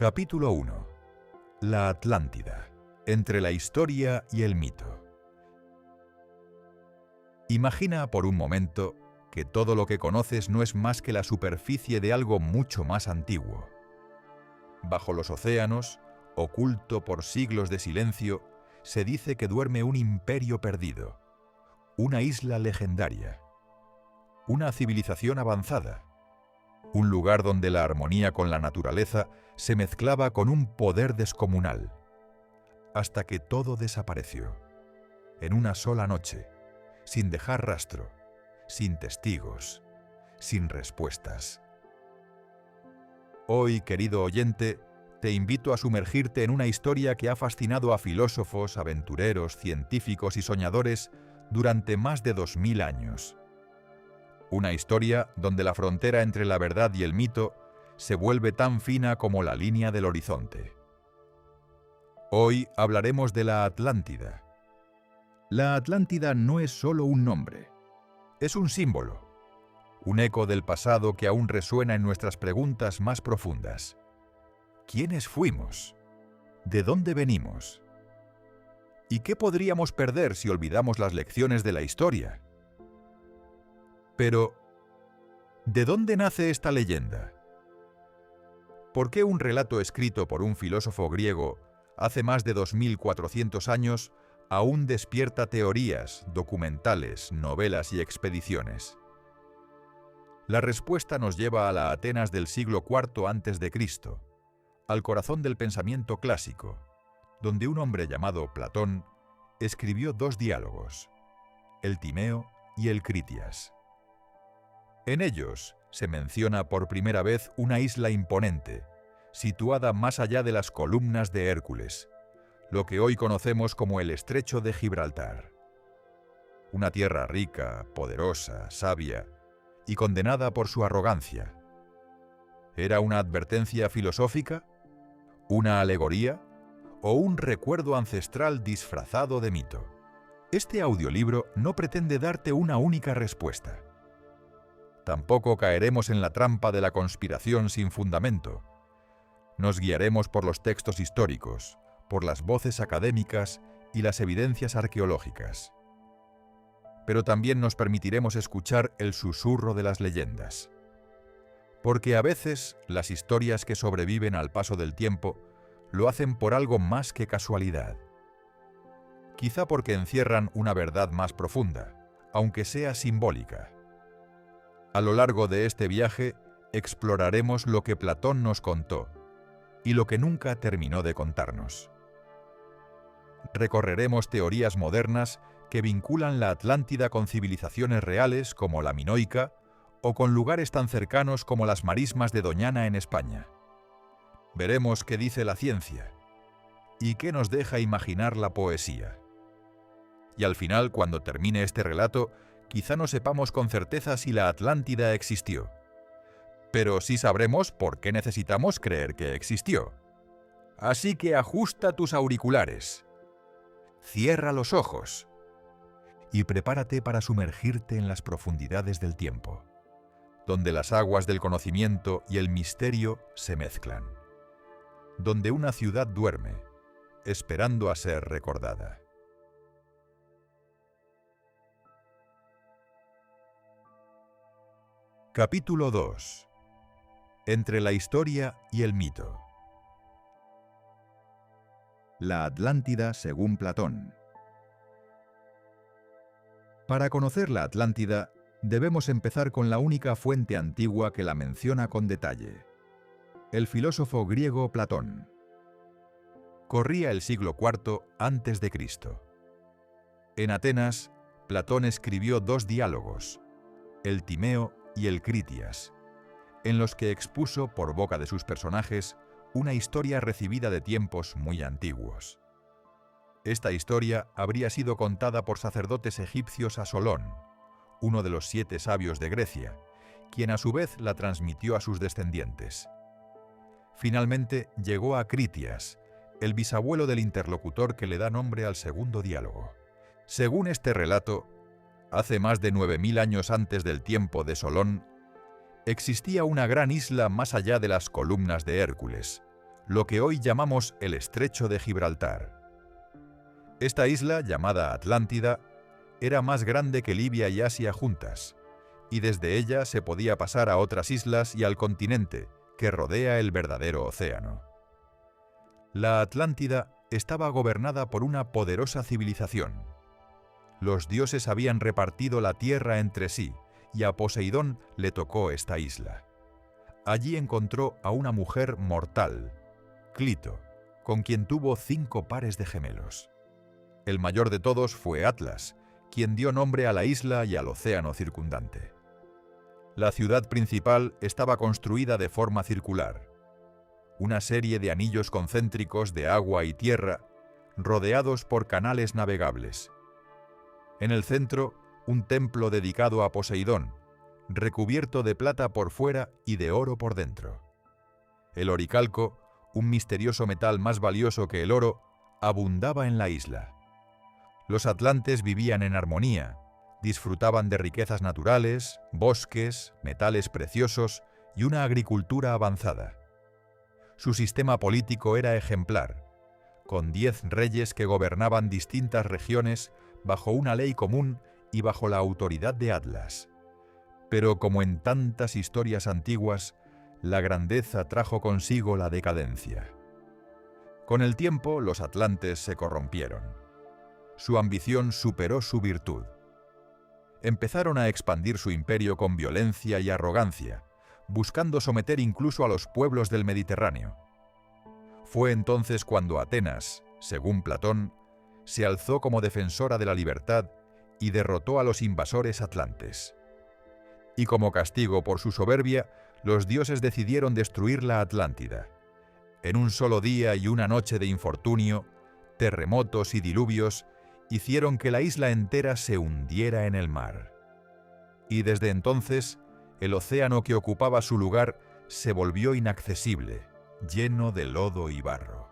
Capítulo 1. La Atlántida, entre la historia y el mito. Imagina por un momento que todo lo que conoces no es más que la superficie de algo mucho más antiguo. Bajo los océanos, oculto por siglos de silencio, se dice que duerme un imperio perdido, una isla legendaria, una civilización avanzada, un lugar donde la armonía con la naturaleza se mezclaba con un poder descomunal, hasta que todo desapareció, en una sola noche, sin dejar rastro, sin testigos, sin respuestas. Hoy, querido oyente, te invito a sumergirte en una historia que ha fascinado a filósofos, aventureros, científicos y soñadores durante más de 2000 años. Una historia donde la frontera entre la verdad y el mito se vuelve tan fina como la línea del horizonte. Hoy hablaremos de la Atlántida. La Atlántida no es solo un nombre, es un símbolo, un eco del pasado que aún resuena en nuestras preguntas más profundas. ¿Quiénes fuimos? ¿De dónde venimos? ¿Y qué podríamos perder si olvidamos las lecciones de la historia? Pero, ¿de dónde nace esta leyenda? ¿Por qué un relato escrito por un filósofo griego hace más de 2400 años aún despierta teorías, documentales, novelas y expediciones? La respuesta nos lleva a la Atenas del siglo IV a.C., al corazón del pensamiento clásico, donde un hombre llamado Platón escribió 2 diálogos, el Timeo y el Critias. En ellos se menciona por primera vez una isla imponente, situada más allá de las columnas de Hércules, lo que hoy conocemos como el Estrecho de Gibraltar. Una tierra rica, poderosa, sabia y condenada por su arrogancia. ¿Era una advertencia filosófica? ¿Una alegoría? ¿O un recuerdo ancestral disfrazado de mito? Este audiolibro no pretende darte una única respuesta. Tampoco caeremos en la trampa de la conspiración sin fundamento. Nos guiaremos por los textos históricos, por las voces académicas y las evidencias arqueológicas. Pero también nos permitiremos escuchar el susurro de las leyendas. Porque a veces las historias que sobreviven al paso del tiempo lo hacen por algo más que casualidad. Quizá porque encierran una verdad más profunda, aunque sea simbólica. A lo largo de este viaje exploraremos lo que Platón nos contó y lo que nunca terminó de contarnos. Recorreremos teorías modernas que vinculan la Atlántida con civilizaciones reales como la minoica o con lugares tan cercanos como las marismas de Doñana en España. Veremos qué dice la ciencia y qué nos deja imaginar la poesía. Y al final, cuando termine este relato, quizá no sepamos con certeza si la Atlántida existió, pero sí sabremos por qué necesitamos creer que existió. Así que ajusta tus auriculares, cierra los ojos y prepárate para sumergirte en las profundidades del tiempo, donde las aguas del conocimiento y el misterio se mezclan, donde una ciudad duerme, esperando a ser recordada. Capítulo 2. Entre la historia y el mito. La Atlántida según Platón. Para conocer la Atlántida, debemos empezar con la única fuente antigua que la menciona con detalle: el filósofo griego Platón. Corría el siglo IV a.C. En Atenas, Platón escribió 2 diálogos, el Timeo y el Critias, en los que expuso por boca de sus personajes una historia recibida de tiempos muy antiguos. Esta historia habría sido contada por sacerdotes egipcios a Solón, uno de los 7 sabios de Grecia, quien a su vez la transmitió a sus descendientes. Finalmente llegó a Critias, el bisabuelo del interlocutor que le da nombre al segundo diálogo. Según este relato, hace más de 9000 años antes del tiempo de Solón, existía una gran isla más allá de las columnas de Hércules, lo que hoy llamamos el Estrecho de Gibraltar. Esta isla, llamada Atlántida, era más grande que Libia y Asia juntas, y desde ella se podía pasar a otras islas y al continente que rodea el verdadero océano. La Atlántida estaba gobernada por una poderosa civilización. Los dioses habían repartido la tierra entre sí, y a Poseidón le tocó esta isla. Allí encontró a una mujer mortal, Clito, con quien tuvo 5 pares de gemelos. El mayor de todos fue Atlas, quien dio nombre a la isla y al océano circundante. La ciudad principal estaba construida de forma circular. Una serie de anillos concéntricos de agua y tierra, rodeados por canales navegables. En el centro, un templo dedicado a Poseidón, recubierto de plata por fuera y de oro por dentro. El oricalco, un misterioso metal más valioso que el oro, abundaba en la isla. Los atlantes vivían en armonía, disfrutaban de riquezas naturales, bosques, metales preciosos y una agricultura avanzada. Su sistema político era ejemplar, con 10 reyes que gobernaban distintas regiones bajo una ley común y bajo la autoridad de Atlas. Pero como en tantas historias antiguas, la grandeza trajo consigo la decadencia. Con el tiempo, los atlantes se corrompieron. Su ambición superó su virtud. Empezaron a expandir su imperio con violencia y arrogancia, buscando someter incluso a los pueblos del Mediterráneo. Fue entonces cuando Atenas, según Platón, se alzó como defensora de la libertad y derrotó a los invasores atlantes. Y como castigo por su soberbia, los dioses decidieron destruir la Atlántida. En un solo día y una noche de infortunio, terremotos y diluvios hicieron que la isla entera se hundiera en el mar. Y desde entonces, el océano que ocupaba su lugar se volvió inaccesible, lleno de lodo y barro.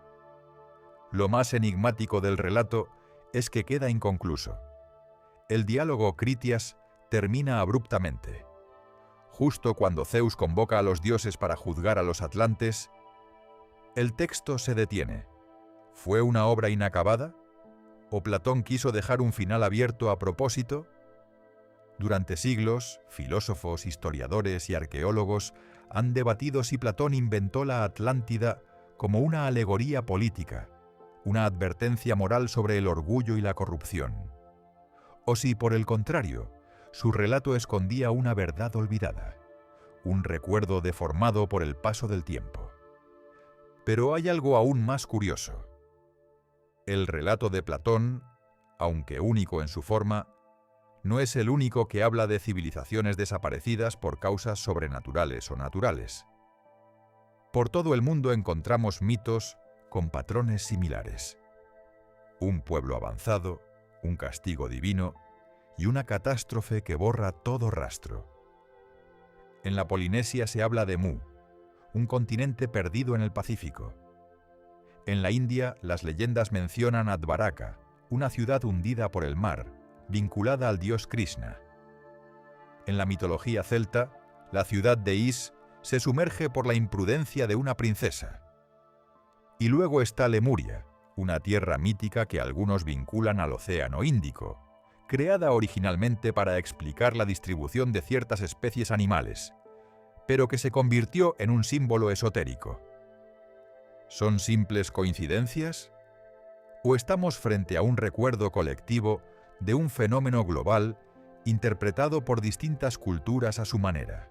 Lo más enigmático del relato es que queda inconcluso. El diálogo Critias termina abruptamente. Justo cuando Zeus convoca a los dioses para juzgar a los atlantes, el texto se detiene. ¿Fue una obra inacabada? ¿O Platón quiso dejar un final abierto a propósito? Durante siglos, filósofos, historiadores y arqueólogos han debatido si Platón inventó la Atlántida como una alegoría política, una advertencia moral sobre el orgullo y la corrupción, o si, por el contrario, su relato escondía una verdad olvidada, un recuerdo deformado por el paso del tiempo. Pero hay algo aún más curioso. El relato de Platón, aunque único en su forma, no es el único que habla de civilizaciones desaparecidas por causas sobrenaturales o naturales. Por todo el mundo encontramos mitos con patrones similares. Un pueblo avanzado, un castigo divino y una catástrofe que borra todo rastro. En la Polinesia se habla de Mu, un continente perdido en el Pacífico. En la India, las leyendas mencionan a Dvaraka, una ciudad hundida por el mar, vinculada al dios Krishna. En la mitología celta, la ciudad de Is se sumerge por la imprudencia de una princesa. Y luego está Lemuria, una tierra mítica que algunos vinculan al Océano Índico, creada originalmente para explicar la distribución de ciertas especies animales, pero que se convirtió en un símbolo esotérico. ¿Son simples coincidencias? ¿O estamos frente a un recuerdo colectivo de un fenómeno global interpretado por distintas culturas a su manera?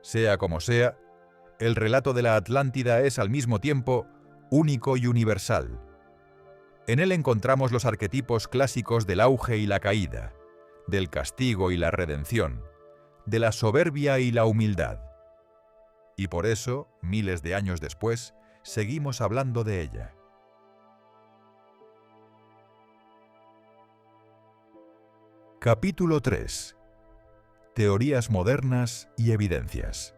Sea como sea, el relato de la Atlántida es al mismo tiempo único y universal. En él encontramos los arquetipos clásicos del auge y la caída, del castigo y la redención, de la soberbia y la humildad. Y por eso, miles de años después, seguimos hablando de ella. Capítulo 3. Teorías modernas y evidencias.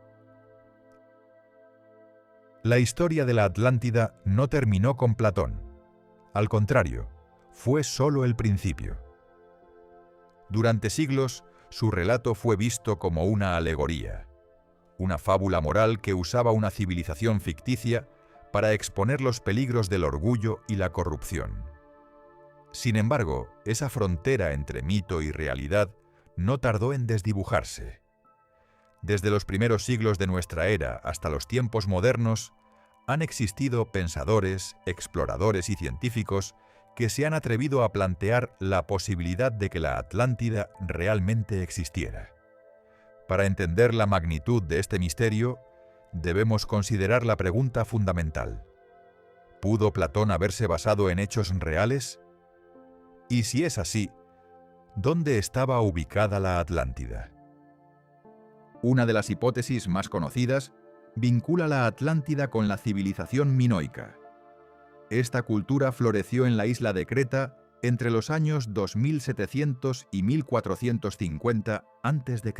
La historia de la Atlántida no terminó con Platón. Al contrario, fue solo el principio. Durante siglos, su relato fue visto como una alegoría, una fábula moral que usaba una civilización ficticia para exponer los peligros del orgullo y la corrupción. Sin embargo, esa frontera entre mito y realidad no tardó en desdibujarse. Desde los primeros siglos de nuestra era hasta los tiempos modernos, han existido pensadores, exploradores y científicos que se han atrevido a plantear la posibilidad de que la Atlántida realmente existiera. Para entender la magnitud de este misterio, debemos considerar la pregunta fundamental: ¿pudo Platón haberse basado en hechos reales? Y si es así, ¿dónde estaba ubicada la Atlántida? Una de las hipótesis más conocidas vincula la Atlántida con la civilización minoica. Esta cultura floreció en la isla de Creta entre los años 2700 y 1450 a.C.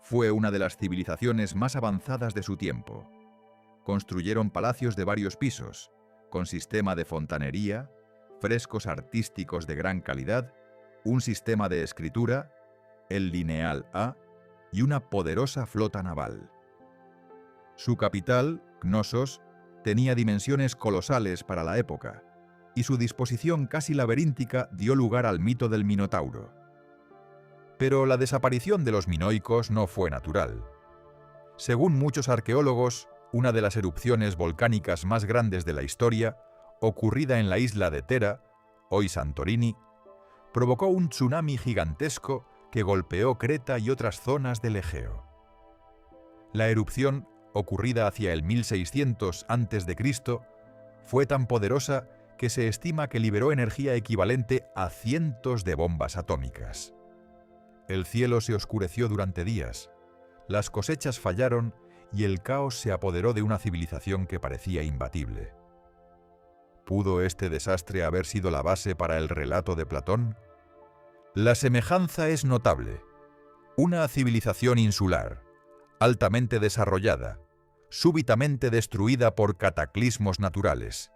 Fue una de las civilizaciones más avanzadas de su tiempo. Construyeron palacios de varios pisos, con sistema de fontanería, frescos artísticos de gran calidad, un sistema de escritura, el lineal A, y una poderosa flota naval. Su capital, Cnosos, tenía dimensiones colosales para la época, y su disposición casi laberíntica dio lugar al mito del Minotauro. Pero la desaparición de los minoicos no fue natural. Según muchos arqueólogos, una de las erupciones volcánicas más grandes de la historia, ocurrida en la isla de Tera, hoy Santorini, provocó un tsunami gigantesco que golpeó Creta y otras zonas del Egeo. La erupción, ocurrida hacia el 1600 a.C., fue tan poderosa que se estima que liberó energía equivalente a cientos de bombas atómicas. El cielo se oscureció durante días, las cosechas fallaron y el caos se apoderó de una civilización que parecía imbatible. ¿Pudo este desastre haber sido la base para el relato de Platón? La semejanza es notable. Una civilización insular, altamente desarrollada, súbitamente destruida por cataclismos naturales.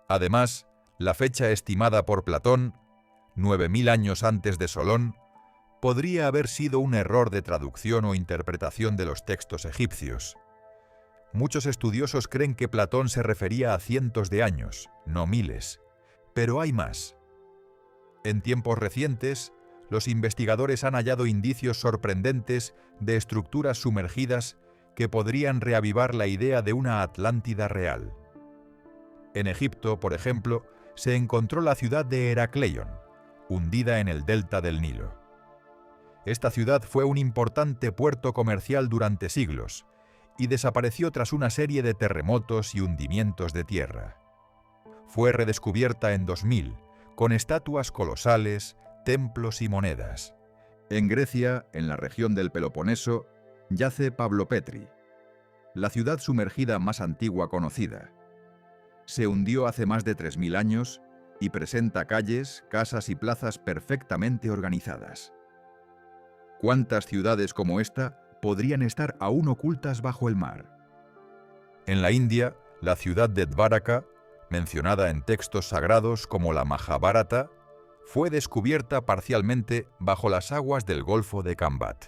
Además, la fecha estimada por Platón, 9000 años antes de Solón, podría haber sido un error de traducción o interpretación de los textos egipcios. Muchos estudiosos creen que Platón se refería a cientos de años, no miles, pero hay más. En tiempos recientes, los investigadores han hallado indicios sorprendentes de estructuras sumergidas que podrían reavivar la idea de una Atlántida real. En Egipto, por ejemplo, se encontró la ciudad de Heracleion, hundida en el delta del Nilo. Esta ciudad fue un importante puerto comercial durante siglos y desapareció tras una serie de terremotos y hundimientos de tierra. Fue redescubierta en 2000, con estatuas colosales, templos y monedas. En Grecia, en la región del Peloponeso, yace Pavlopetri, la ciudad sumergida más antigua conocida. Se hundió hace más de 3000 años y presenta calles, casas y plazas perfectamente organizadas. ¿Cuántas ciudades como esta podrían estar aún ocultas bajo el mar? En la India, la ciudad de Dváraka, mencionada en textos sagrados como la Majábharata, fue descubierta parcialmente bajo las aguas del Golfo de Kambat.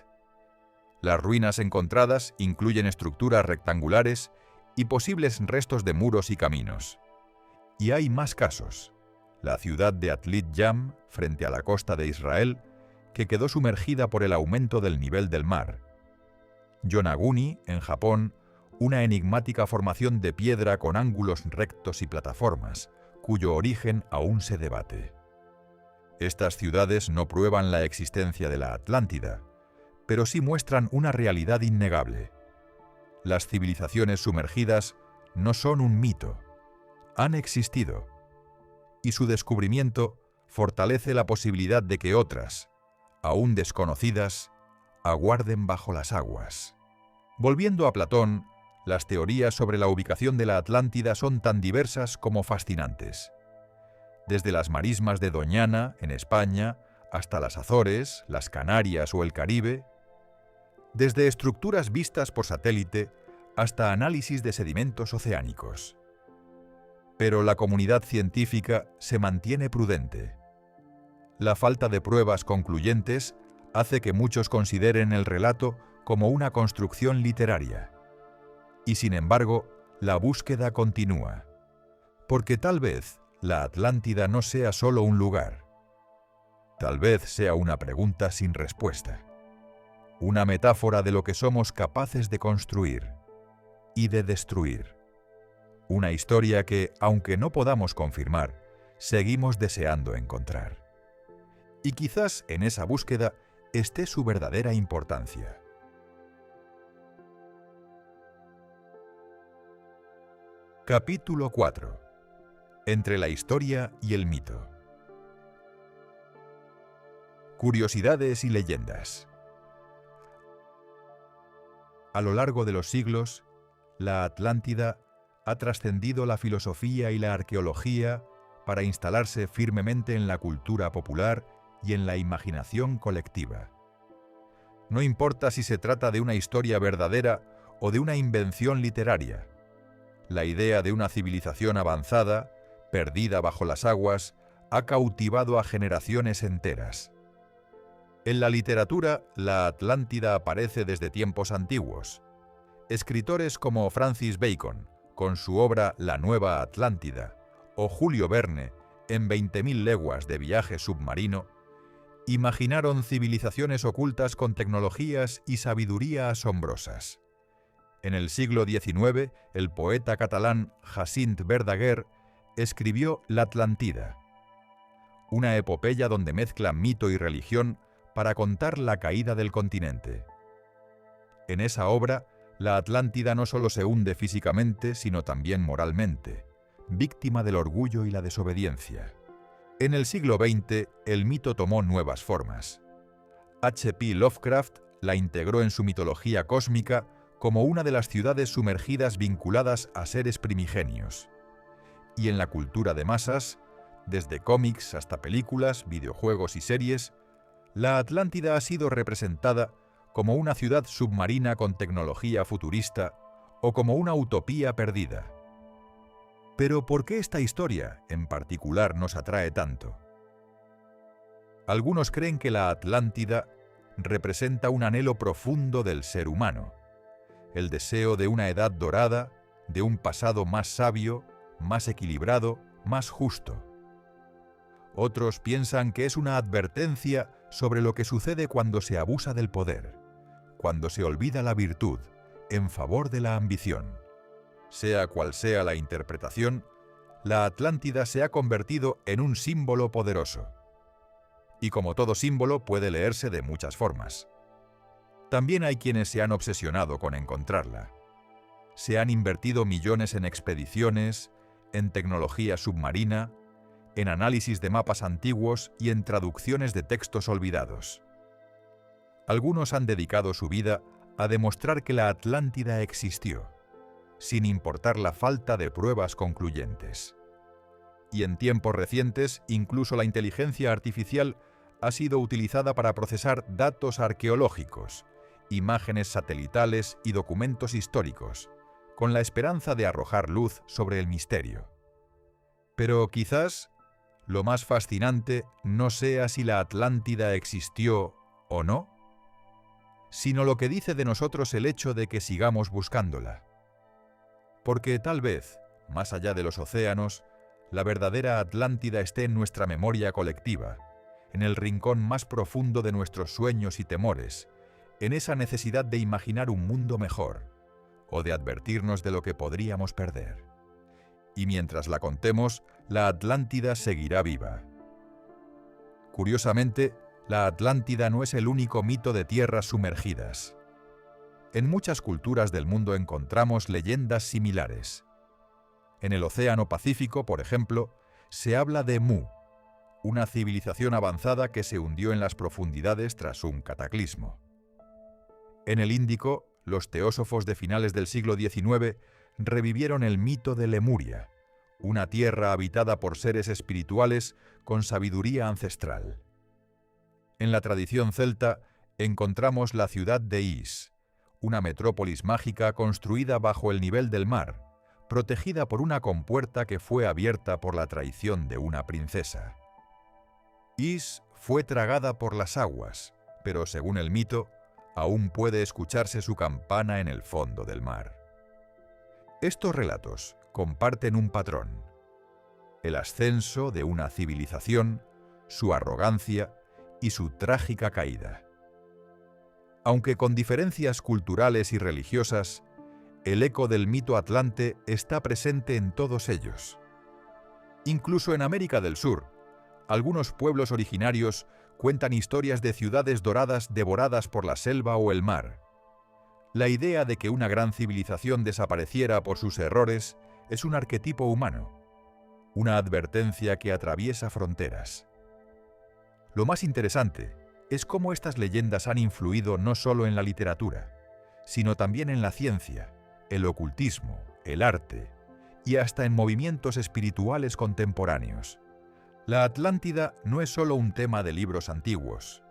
Las ruinas encontradas incluyen estructuras rectangulares y posibles restos de muros y caminos. Y hay más casos. La ciudad de Atlit Yam, frente a la costa de Israel, que quedó sumergida por el aumento del nivel del mar. Yonaguni, en Japón, una enigmática formación de piedra con ángulos rectos y plataformas, cuyo origen aún se debate. Estas ciudades no prueban la existencia de la Atlántida, pero sí muestran una realidad innegable. Las civilizaciones sumergidas no son un mito, han existido, y su descubrimiento fortalece la posibilidad de que otras, aún desconocidas, aguarden bajo las aguas. Volviendo a Platón, las teorías sobre la ubicación de la Atlántida son tan diversas como fascinantes. Desde las marismas de Doñana, en España, hasta las Azores, las Canarias o el Caribe, desde estructuras vistas por satélite hasta análisis de sedimentos oceánicos. Pero la comunidad científica se mantiene prudente. La falta de pruebas concluyentes hace que muchos consideren el relato como una construcción literaria. Y sin embargo, la búsqueda continúa, porque tal vez la Atlántida no sea solo un lugar. Tal vez sea una pregunta sin respuesta, una metáfora de lo que somos capaces de construir y de destruir. Una historia que, aunque no podamos confirmar, seguimos deseando encontrar. Y quizás en esa búsqueda esté su verdadera importancia. Capítulo 4. Entre la historia y el mito. Curiosidades y leyendas. A lo largo de los siglos, la Atlántida ha trascendido la filosofía y la arqueología para instalarse firmemente en la cultura popular y en la imaginación colectiva. No importa si se trata de una historia verdadera o de una invención literaria, la idea de una civilización avanzada, perdida bajo las aguas, ha cautivado a generaciones enteras. En la literatura, la Atlántida aparece desde tiempos antiguos. Escritores como Francis Bacon, con su obra La Nueva Atlántida, o Julio Verne, en 20.000 leguas de viaje submarino, imaginaron civilizaciones ocultas con tecnologías y sabiduría asombrosas. En el siglo XIX, el poeta catalán Jacint Verdaguer escribió La Atlántida, una epopeya donde mezcla mito y religión para contar la caída del continente. En esa obra, la Atlántida no solo se hunde físicamente, sino también moralmente, víctima del orgullo y la desobediencia. En el siglo XX, el mito tomó nuevas formas. H.P. Lovecraft la integró en su mitología cósmica como una de las ciudades sumergidas vinculadas a seres primigenios. Y en la cultura de masas, desde cómics hasta películas, videojuegos y series, la Atlántida ha sido representada como una ciudad submarina con tecnología futurista o como una utopía perdida. Pero ¿por qué esta historia, en particular, nos atrae tanto? Algunos creen que la Atlántida representa un anhelo profundo del ser humano, el deseo de una edad dorada, de un pasado más sabio, más equilibrado, más justo. Otros piensan que es una advertencia sobre lo que sucede cuando se abusa del poder, cuando se olvida la virtud en favor de la ambición. Sea cual sea la interpretación, la Atlántida se ha convertido en un símbolo poderoso. Y como todo símbolo puede leerse de muchas formas. También hay quienes se han obsesionado con encontrarla. Se han invertido millones en expediciones, en tecnología submarina, en análisis de mapas antiguos y en traducciones de textos olvidados. Algunos han dedicado su vida a demostrar que la Atlántida existió, sin importar la falta de pruebas concluyentes. Y en tiempos recientes, incluso la inteligencia artificial ha sido utilizada para procesar datos arqueológicos, imágenes satelitales y documentos históricos, con la esperanza de arrojar luz sobre el misterio. Pero quizás lo más fascinante no sea si la Atlántida existió o no, sino lo que dice de nosotros el hecho de que sigamos buscándola. Porque tal vez, más allá de los océanos, la verdadera Atlántida esté en nuestra memoria colectiva, en el rincón más profundo de nuestros sueños y temores, en esa necesidad de imaginar un mundo mejor, o de advertirnos de lo que podríamos perder. Y mientras la contemos, la Atlántida seguirá viva. Curiosamente, la Atlántida no es el único mito de tierras sumergidas. En muchas culturas del mundo encontramos leyendas similares. En el Océano Pacífico, por ejemplo, se habla de Mu, una civilización avanzada que se hundió en las profundidades tras un cataclismo. En el Índico, los teósofos de finales del siglo XIX revivieron el mito de Lemuria, una tierra habitada por seres espirituales con sabiduría ancestral. En la tradición celta encontramos la ciudad de Is, una metrópolis mágica construida bajo el nivel del mar, protegida por una compuerta que fue abierta por la traición de una princesa. Is fue tragada por las aguas, pero según el mito, aún puede escucharse su campana en el fondo del mar. Estos relatos comparten un patrón: el ascenso de una civilización, su arrogancia y su trágica caída. Aunque con diferencias culturales y religiosas, el eco del mito atlante está presente en todos ellos. Incluso en América del Sur, algunos pueblos originarios cuentan historias de ciudades doradas devoradas por la selva o el mar. La idea de que una gran civilización desapareciera por sus errores es un arquetipo humano, una advertencia que atraviesa fronteras. Lo más interesante es cómo estas leyendas han influido no solo en la literatura, sino también en la ciencia, el ocultismo, el arte y hasta en movimientos espirituales contemporáneos. La Atlántida no es solo un tema de libros antiguos.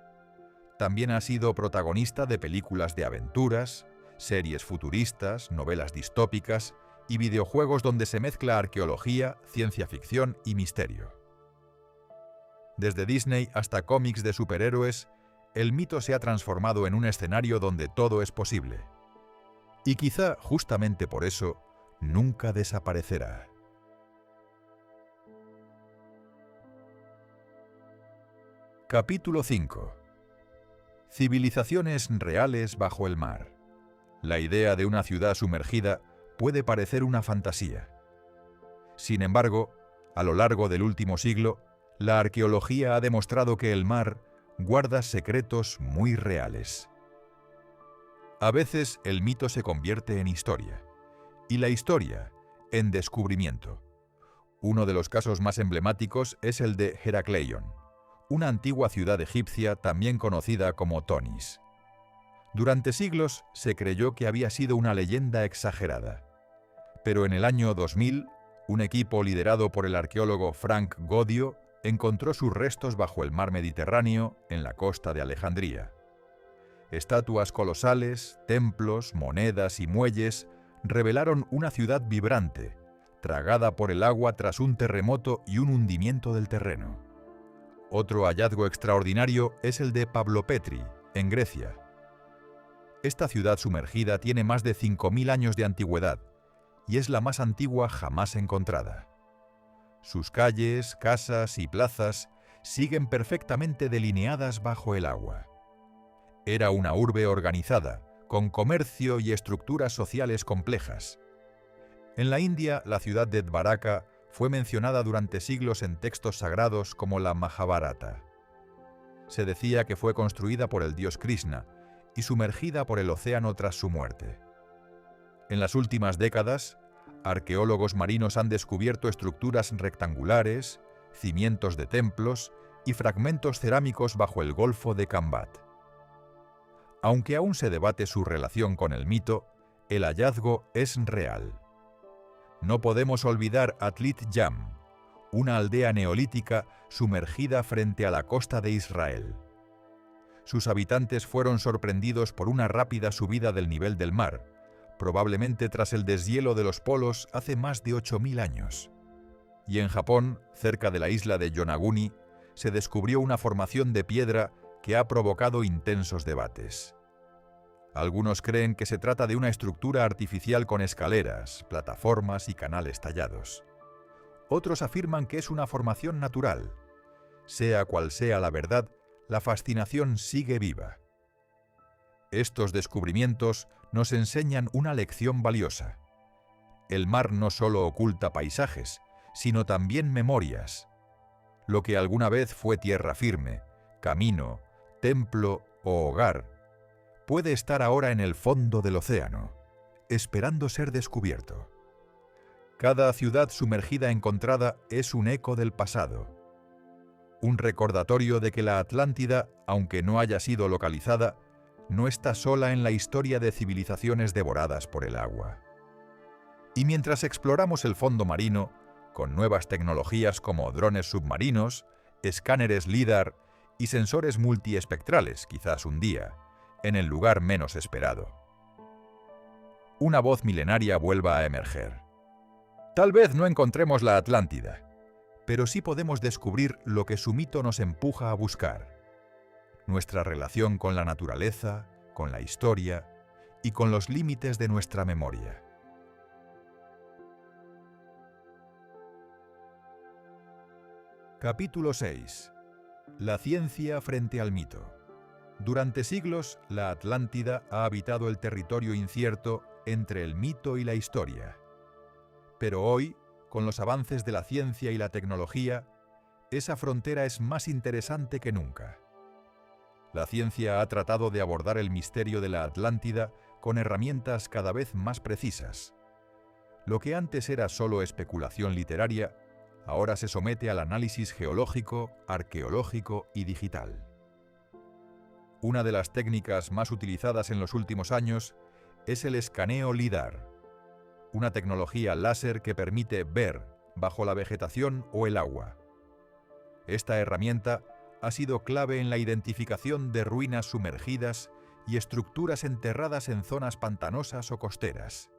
También ha sido protagonista de películas de aventuras, series futuristas, novelas distópicas y videojuegos donde se mezcla arqueología, ciencia ficción y misterio. Desde Disney hasta cómics de superhéroes, el mito se ha transformado en un escenario donde todo es posible. Y quizá justamente por eso, nunca desaparecerá. Capítulo 5. Civilizaciones reales bajo el mar. La idea de una ciudad sumergida puede parecer una fantasía. Sin embargo, a lo largo del último siglo, la arqueología ha demostrado que el mar guarda secretos muy reales. A veces el mito se convierte en historia, y la historia en descubrimiento. Uno de los casos más emblemáticos es el de Heracleion, una antigua ciudad egipcia también conocida como Tonis. Durante siglos se creyó que había sido una leyenda exagerada, pero en el año 2000, un equipo liderado por el arqueólogo Frank Godio encontró sus restos bajo el mar Mediterráneo en la costa de Alejandría. Estatuas colosales, templos, monedas y muelles revelaron una ciudad vibrante, tragada por el agua tras un terremoto y un hundimiento del terreno. Otro hallazgo extraordinario es el de Pavlopetri, en Grecia. Esta ciudad sumergida tiene más de 5.000 años de antigüedad y es la más antigua jamás encontrada. Sus calles, casas y plazas siguen perfectamente delineadas bajo el agua. Era una urbe organizada, con comercio y estructuras sociales complejas. En la India, la ciudad de Dvaraka fue mencionada durante siglos en textos sagrados como la Mahabharata. Se decía que fue construida por el dios Krishna y sumergida por el océano tras su muerte. En las últimas décadas, arqueólogos marinos han descubierto estructuras rectangulares, cimientos de templos y fragmentos cerámicos bajo el Golfo de Kambat. Aunque aún se debate su relación con el mito, el hallazgo es real. No podemos olvidar Atlit Yam, una aldea neolítica sumergida frente a la costa de Israel. Sus habitantes fueron sorprendidos por una rápida subida del nivel del mar, probablemente tras el deshielo de los polos hace más de 8.000 años. Y en Japón, cerca de la isla de Yonaguni, se descubrió una formación de piedra que ha provocado intensos debates. Algunos creen que se trata de una estructura artificial con escaleras, plataformas y canales tallados. Otros afirman que es una formación natural. Sea cual sea la verdad, la fascinación sigue viva. Estos descubrimientos nos enseñan una lección valiosa. El mar no solo oculta paisajes, sino también memorias. Lo que alguna vez fue tierra firme, camino, templo o hogar, puede estar ahora en el fondo del océano, esperando ser descubierto. Cada ciudad sumergida encontrada es un eco del pasado, un recordatorio de que la Atlántida, aunque no haya sido localizada, no está sola en la historia de civilizaciones devoradas por el agua. Y mientras exploramos el fondo marino, con nuevas tecnologías como drones submarinos, escáneres LIDAR y sensores multiespectrales, quizás un día, en el lugar menos esperado, una voz milenaria vuelva a emerger. Tal vez no encontremos la Atlántida, pero sí podemos descubrir lo que su mito nos empuja a buscar: nuestra relación con la naturaleza, con la historia y con los límites de nuestra memoria. Capítulo 6. La ciencia frente al mito. Durante siglos, la Atlántida ha habitado el territorio incierto entre el mito y la historia. Pero hoy, con los avances de la ciencia y la tecnología, esa frontera es más interesante que nunca. La ciencia ha tratado de abordar el misterio de la Atlántida con herramientas cada vez más precisas. Lo que antes era solo especulación literaria, ahora se somete al análisis geológico, arqueológico y digital. Una de las técnicas más utilizadas en los últimos años es el escaneo LIDAR, una tecnología láser que permite ver bajo la vegetación o el agua. Esta herramienta ha sido clave en la identificación de ruinas sumergidas y estructuras enterradas en zonas pantanosas o costeras.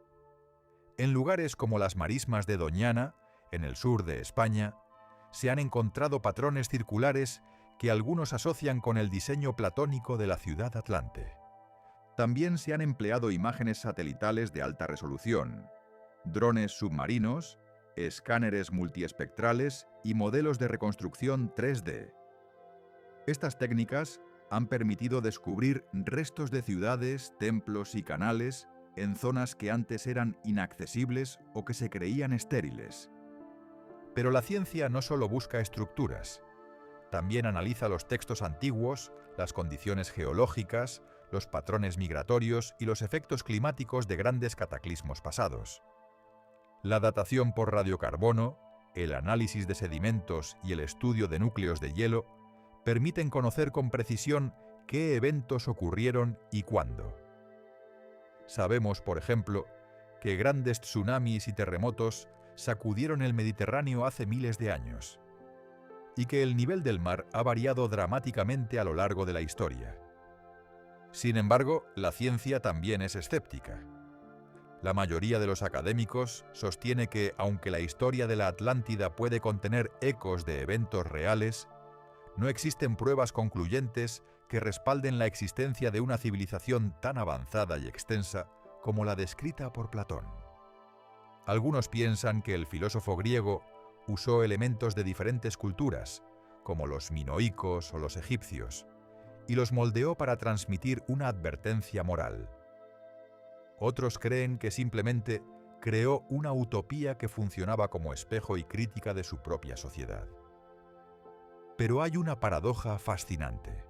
En lugares como las marismas de Doñana, en el sur de España, se han encontrado patrones circulares que algunos asocian con el diseño platónico de la ciudad Atlante. También se han empleado imágenes satelitales de alta resolución, drones submarinos, escáneres multiespectrales y modelos de reconstrucción 3D. Estas técnicas han permitido descubrir restos de ciudades, templos y canales en zonas que antes eran inaccesibles o que se creían estériles. Pero la ciencia no solo busca estructuras, también analiza los textos antiguos, las condiciones geológicas, los patrones migratorios y los efectos climáticos de grandes cataclismos pasados. La datación por radiocarbono, el análisis de sedimentos y el estudio de núcleos de hielo permiten conocer con precisión qué eventos ocurrieron y cuándo. Sabemos, por ejemplo, que grandes tsunamis y terremotos sacudieron el Mediterráneo hace miles de años, y que el nivel del mar ha variado dramáticamente a lo largo de la historia. Sin embargo, la ciencia también es escéptica. La mayoría de los académicos sostiene que, aunque la historia de la Atlántida puede contener ecos de eventos reales, no existen pruebas concluyentes que respalden la existencia de una civilización tan avanzada y extensa como la descrita por Platón. Algunos piensan que el filósofo griego usó elementos de diferentes culturas, como los minoicos o los egipcios, y los moldeó para transmitir una advertencia moral. Otros creen que simplemente creó una utopía que funcionaba como espejo y crítica de su propia sociedad. Pero hay una paradoja fascinante.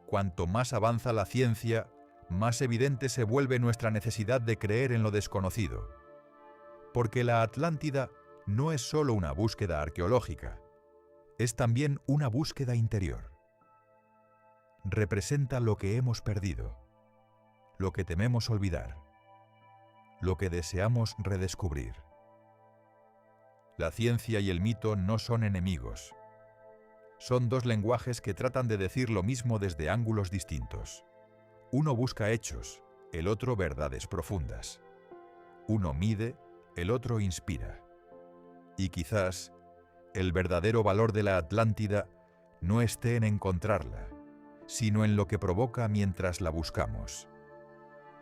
Cuanto más avanza la ciencia, más evidente se vuelve nuestra necesidad de creer en lo desconocido. Porque la Atlántida no es solo una búsqueda arqueológica, es también una búsqueda interior. Representa lo que hemos perdido, lo que tememos olvidar, lo que deseamos redescubrir. La ciencia y el mito no son enemigos. Son dos lenguajes que tratan de decir lo mismo desde ángulos distintos. Uno busca hechos, el otro verdades profundas. Uno mide, el otro inspira. Y quizás el verdadero valor de la Atlántida no esté en encontrarla, sino en lo que provoca mientras la buscamos.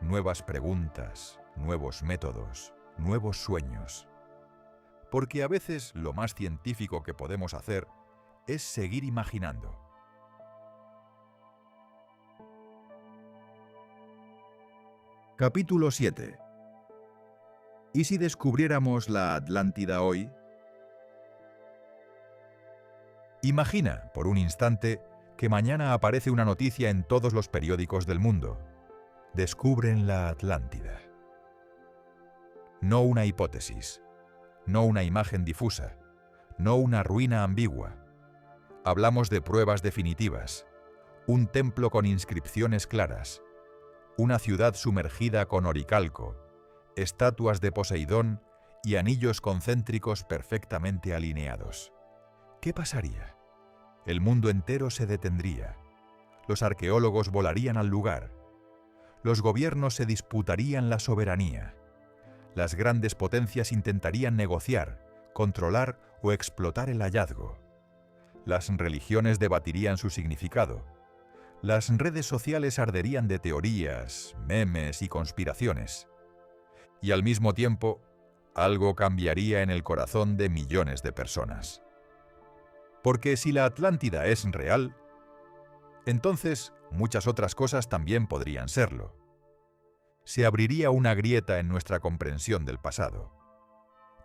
Nuevas preguntas, nuevos métodos, nuevos sueños. Porque a veces lo más científico que podemos hacer es seguir imaginando. Capítulo 7. ¿Y si descubriéramos la Atlántida hoy? Imagina, por un instante, que mañana aparece una noticia en todos los periódicos del mundo. Descubren la Atlántida. No una hipótesis, no una imagen difusa, no una ruina ambigua. Hablamos de pruebas definitivas, un templo con inscripciones claras, una ciudad sumergida con oricalco, estatuas de Poseidón y anillos concéntricos perfectamente alineados. ¿Qué pasaría? El mundo entero se detendría. Los arqueólogos volarían al lugar. Los gobiernos se disputarían la soberanía. Las grandes potencias intentarían negociar, controlar o explotar el hallazgo. Las religiones debatirían su significado. Las redes sociales arderían de teorías, memes y conspiraciones. Y al mismo tiempo, algo cambiaría en el corazón de millones de personas. Porque si la Atlántida es real, entonces muchas otras cosas también podrían serlo. Se abriría una grieta en nuestra comprensión del pasado.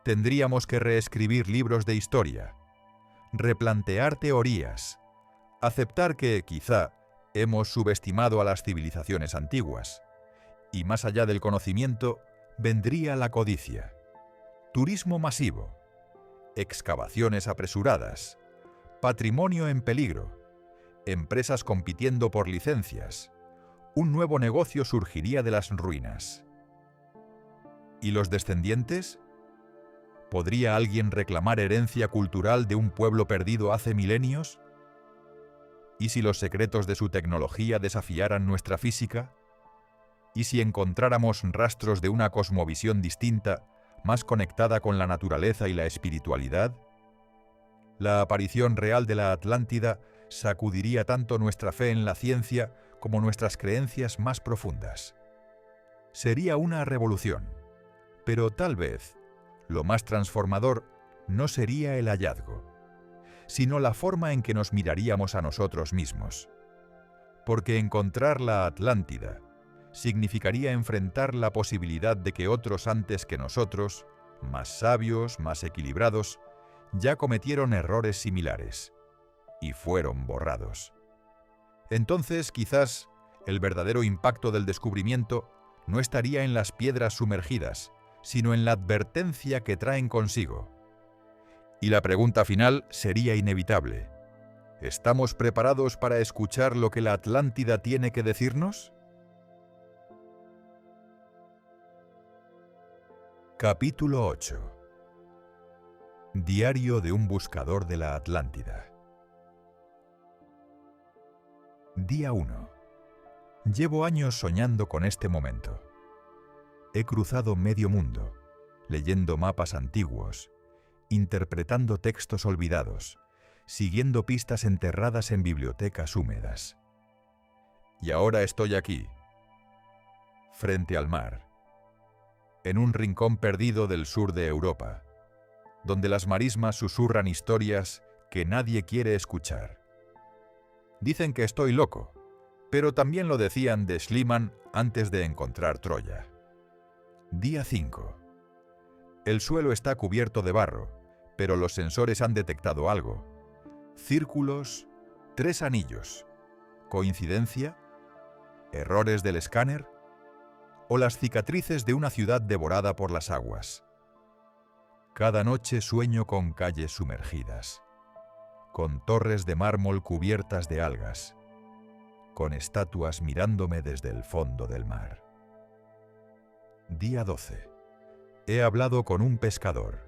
Tendríamos que reescribir libros de historia, replantear teorías, aceptar que, quizá, hemos subestimado a las civilizaciones antiguas, y más allá del conocimiento, vendría la codicia, turismo masivo, excavaciones apresuradas, patrimonio en peligro, empresas compitiendo por licencias. Un nuevo negocio surgiría de las ruinas. ¿Y los descendientes? ¿Podría alguien reclamar herencia cultural de un pueblo perdido hace milenios? ¿Y si los secretos de su tecnología desafiaran nuestra física? ¿Y si encontráramos rastros de una cosmovisión distinta, más conectada con la naturaleza y la espiritualidad? La aparición real de la Atlántida sacudiría tanto nuestra fe en la ciencia como nuestras creencias más profundas. Sería una revolución, pero tal vez lo más transformador no sería el hallazgo, sino la forma en que nos miraríamos a nosotros mismos. Porque encontrar la Atlántida significaría enfrentar la posibilidad de que otros antes que nosotros, más sabios, más equilibrados, ya cometieron errores similares y fueron borrados. Entonces, quizás, el verdadero impacto del descubrimiento no estaría en las piedras sumergidas, sino en la advertencia que traen consigo. Y la pregunta final sería inevitable. ¿Estamos preparados para escuchar lo que la Atlántida tiene que decirnos? Capítulo 8. Diario de un buscador de la Atlántida. Día 1. Llevo años soñando con este momento. He cruzado medio mundo, leyendo mapas antiguos, interpretando textos olvidados, siguiendo pistas enterradas en bibliotecas húmedas. Y ahora estoy aquí, frente al mar, en un rincón perdido del sur de Europa, donde las marismas susurran historias que nadie quiere escuchar. Dicen que estoy loco, pero también lo decían de Schliemann antes de encontrar Troya. Día 5. El suelo está cubierto de barro, pero los sensores han detectado algo. Círculos, 3 anillos. ¿Coincidencia? ¿Errores del escáner? ¿O las cicatrices de una ciudad devorada por las aguas? Cada noche sueño con calles sumergidas, con torres de mármol cubiertas de algas, con estatuas mirándome desde el fondo del mar. Día 12. He hablado con un pescador.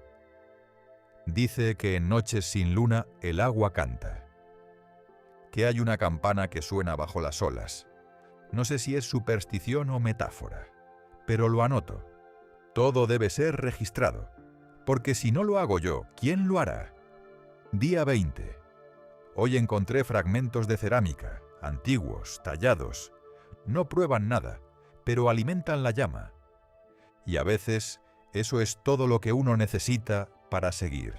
Dice que en noches sin luna el agua canta, que hay una campana que suena bajo las olas. No sé si es superstición o metáfora, pero lo anoto. Todo debe ser registrado, porque si no lo hago yo, ¿quién lo hará? Día 20. Hoy encontré fragmentos de cerámica, antiguos, tallados. No prueban nada, pero alimentan la llama. Y a veces eso es todo lo que uno necesita para seguir.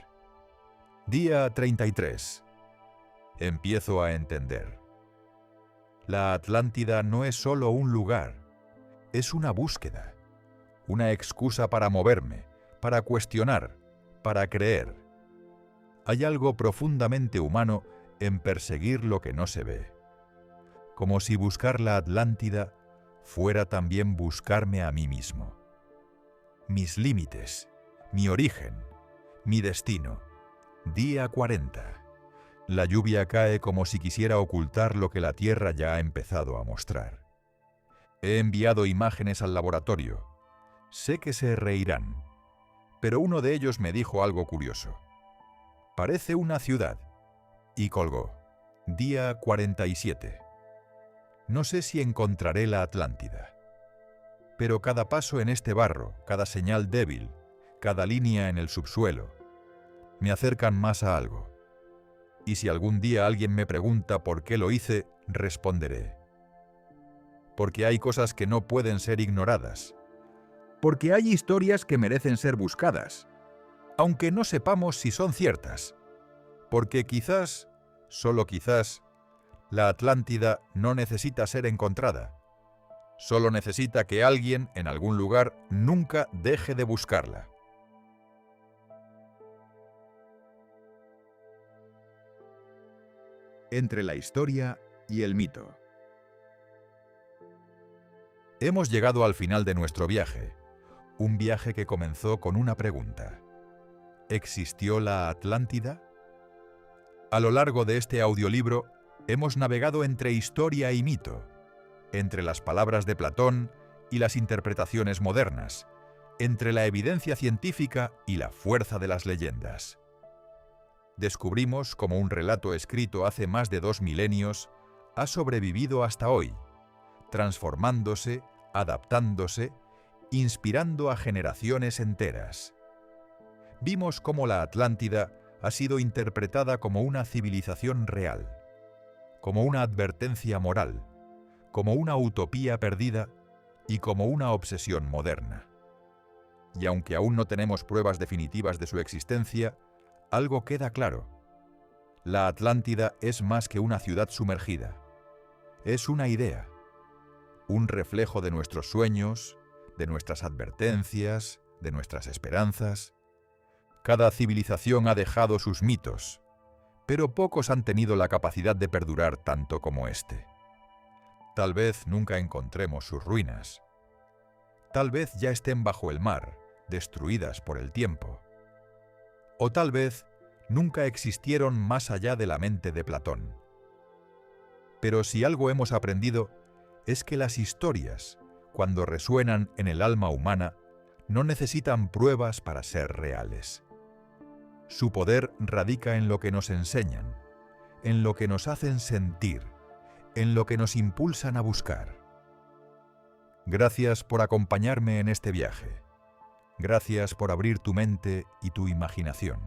Día 33. Empiezo a entender. La Atlántida no es solo un lugar, es una búsqueda, una excusa para moverme, para cuestionar, para creer. Hay algo profundamente humano en perseguir lo que no se ve. Como si buscar la Atlántida fuera también buscarme a mí mismo. Mis límites, mi origen, mi destino. Día 40. La lluvia cae como si quisiera ocultar lo que la Tierra ya ha empezado a mostrar. He enviado imágenes al laboratorio. Sé que se reirán, pero uno de ellos me dijo algo curioso. Parece una ciudad. Y colgó. Día 47. No sé si encontraré la Atlántida. Pero cada paso en este barro, cada señal débil, cada línea en el subsuelo, me acercan más a algo. Y si algún día alguien me pregunta por qué lo hice, responderé. Porque hay cosas que no pueden ser ignoradas. Porque hay historias que merecen ser buscadas, aunque no sepamos si son ciertas. Porque quizás, solo quizás, la Atlántida no necesita ser encontrada. Solo necesita que alguien en algún lugar nunca deje de buscarla. Entre la historia y el mito. Hemos llegado al final de nuestro viaje, un viaje que comenzó con una pregunta. ¿Existió la Atlántida? A lo largo de este audiolibro hemos navegado entre historia y mito, entre las palabras de Platón y las interpretaciones modernas, entre la evidencia científica y la fuerza de las leyendas. Descubrimos cómo un relato escrito hace más de 2 milenios ha sobrevivido hasta hoy, transformándose, adaptándose, inspirando a generaciones enteras. Vimos cómo la Atlántida ha sido interpretada como una civilización real, como una advertencia moral, como una utopía perdida y como una obsesión moderna. Y aunque aún no tenemos pruebas definitivas de su existencia, algo queda claro. La Atlántida es más que una ciudad sumergida. Es una idea, un reflejo de nuestros sueños, de nuestras advertencias, de nuestras esperanzas. Cada civilización ha dejado sus mitos, pero pocos han tenido la capacidad de perdurar tanto como este. Tal vez nunca encontremos sus ruinas. Tal vez ya estén bajo el mar, destruidas por el tiempo. O tal vez nunca existieron más allá de la mente de Platón. Pero si algo hemos aprendido, es que las historias, cuando resuenan en el alma humana, no necesitan pruebas para ser reales. Su poder radica en lo que nos enseñan, en lo que nos hacen sentir, en lo que nos impulsan a buscar. Gracias por acompañarme en este viaje. Gracias por abrir tu mente y tu imaginación.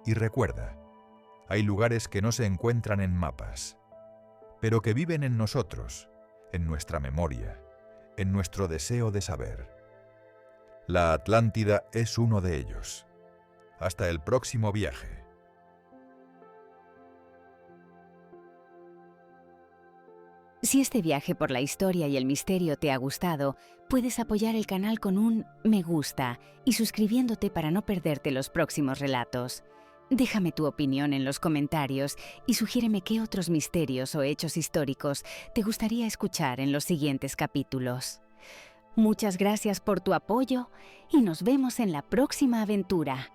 Y recuerda, hay lugares que no se encuentran en mapas, pero que viven en nosotros, en nuestra memoria, en nuestro deseo de saber. La Atlántida es uno de ellos. Hasta el próximo viaje. Si este viaje por la historia y el misterio te ha gustado, puedes apoyar el canal con un me gusta y suscribiéndote para no perderte los próximos relatos. Déjame tu opinión en los comentarios y sugiéreme qué otros misterios o hechos históricos te gustaría escuchar en los siguientes capítulos. Muchas gracias por tu apoyo y nos vemos en la próxima aventura.